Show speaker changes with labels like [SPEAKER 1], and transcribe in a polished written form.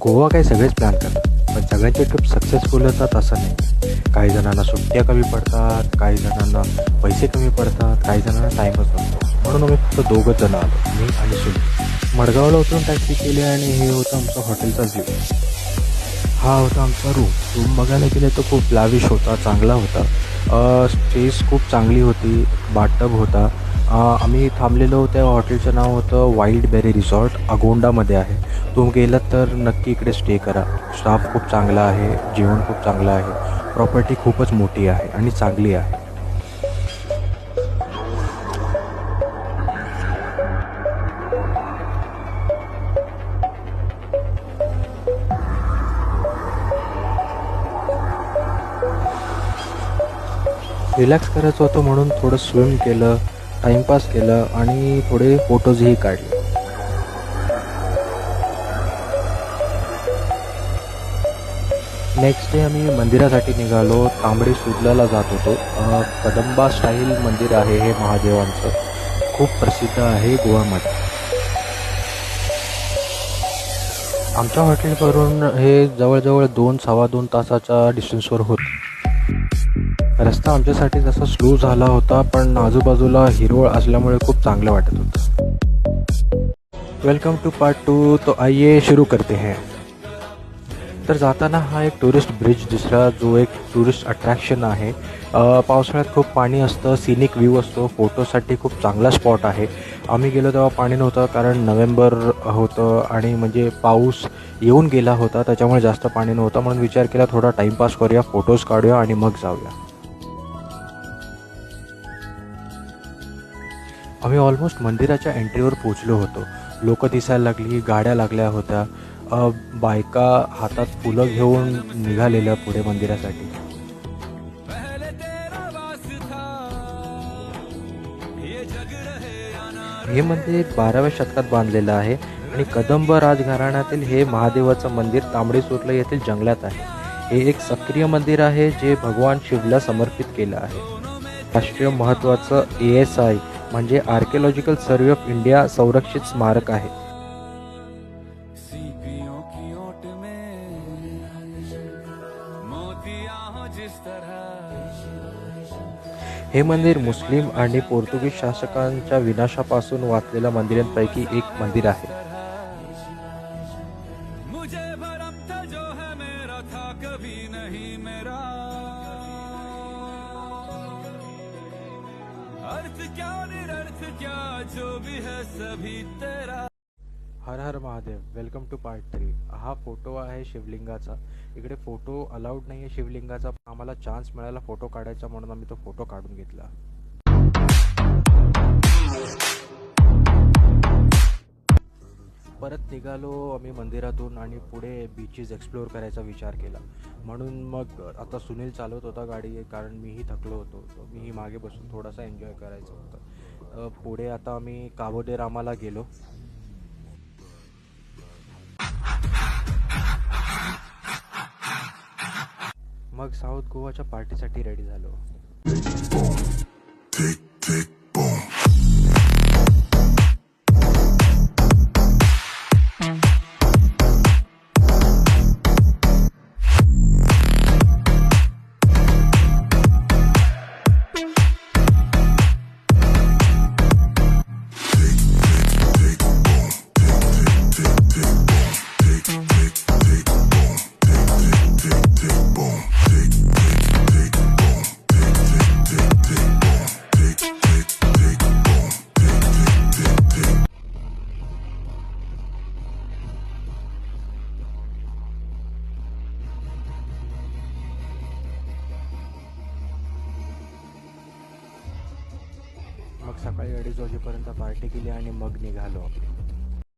[SPEAKER 1] गोवा काही सगळेच प्लॅन करतात, पण सगळ्यांचे ट्रिप सक्सेसफुल होतात असं नाही. काही जणांना सुट्ट्या कमी पडतात, काही जणांना पैसे कमी पडतात, काही जणांना टाईमच नसतो. म्हणून आम्ही फक्त दोघंच जण आलो, मी आणि सुनील. मडगावला उतरून टॅक्सी केली आणि हे होतं आमचा हॉटेलचा व्ह्यू. हा होता आमचा रूम बघायला गेले तर खूप लाविश होता, चांगला होता. स्पेस खूप चांगली होती, बाथटब होता. आम्ही थांबलेलो त्या हॉटेलचं नाव होतं वाईल्ड बेरी रिसॉर्ट, अगोंडामध्ये आहे. तुम्ही गेलात तर नक्की इकडे स्टे करा. स्टाफ खूप चांगला आहे, जेवण खूप चांगलं आहे, प्रॉपर्टी खूपच मोठी आहे आणि चांगली आहे. रिलॅक्स करायचं होतं म्हणून थोडं स्विम केलं, टाईमपास केलं आणि थोडे फोटोजही काढले. नेक्स्ट डे आम्ही मंदिरासाठी निघालो. तांबडी सुर्ल्याला जात होतो. कदंबा स्टाईल मंदिर आहे हे महादेवांचं, खूप प्रसिद्ध आहे गोव्यामध्ये. आमच्या हॉटेलवरून हे जवळजवळ 2-2.25 तासाच्या डिस्टन्सवर होतं. रस्ता आमच्यासाठी जसा स्लो झाला होता, पण आजूबाजूला हिरवळ असल्यामुळे खूप चांगलं वाटत होतं. Welcome to part 2. तो आइए शुरू करते हैं. तर जाताना हा एक टुरिस्ट ब्रिज दिसला, जो एक टुरिस्ट अट्रॅक्शन आहे. पावसाळ्यात खूप पाणी असतं, सिनिक व्ह्यू असतो, फोटोसाठी खूप चांगला स्पॉट आहे. आम्ही गेलो तेव्हा पाणी नव्हतं, कारण नोव्हेंबर होतं आणि म्हणजे पाऊस येऊन गेला होता, त्याच्यामुळे जास्त पाणी नव्हतं. म्हणून विचार केला थोडा टाईमपास करूया, फोटोज काढूया आणि मग जाऊया. आम्ही ऑलमोस्ट मंदिराच्या एंट्रीवर पोचलो होतो. लोकं दिसायला लागली, गाड्या लागल्या होत्या, बायका हातात फुलं घेऊन निघालेल्या पुढे मंदिरासाठी. हे मंदिर 12व्या शतकात बांधलेलं आहे आणि कदंब राजघराण्यातील हे महादेवाचं मंदिर तांबडी सुर्ला येथील जंगलात आहे. हे एक सक्रिय मंदिर आहे जे भगवान शिवला समर्पित केलं आहे. राष्ट्रीय महत्त्वाचं ASI म्हणजे आर्किओलॉजिकल सर्वे ऑफ इंडिया संरक्षित स्मारक आहे. हे मंदिर मुस्लिम आणि पोर्तुगीज शासकांच्या विनाशापासून वाचलेल्या मंदिरांपैकी एक मंदिर आहे. Har Har Mahadev. Welcome to part 3. हा फोटो आहे शिवलिंगाचा. इकडे फोटो अलाउड नाही आहे शिवलिंगाचा, पण आम्हाला चान्स मिळाला फोटो काढायचा म्हणून आम्ही तो फोटो काढून घेतला. परत निघालो आम्ही मंदिरातून आणि पुढे बीचेस एक्सप्लोअर करायचा विचार केला. म्हणून मग आता सुनील चालवत होता गाडी, कारण मीही थकलो होतो, मीही मागे बसून थोडासा एन्जॉय करायचं होतं. पुढे आता आम्ही काबो दे रामाला गेलो. मग साऊथ गोवाच्या पार्टीसाठी रेडी झालो. मग सकाळी 2:30 वाजेपर्यंत पार्टी केली आणि मग निघालो.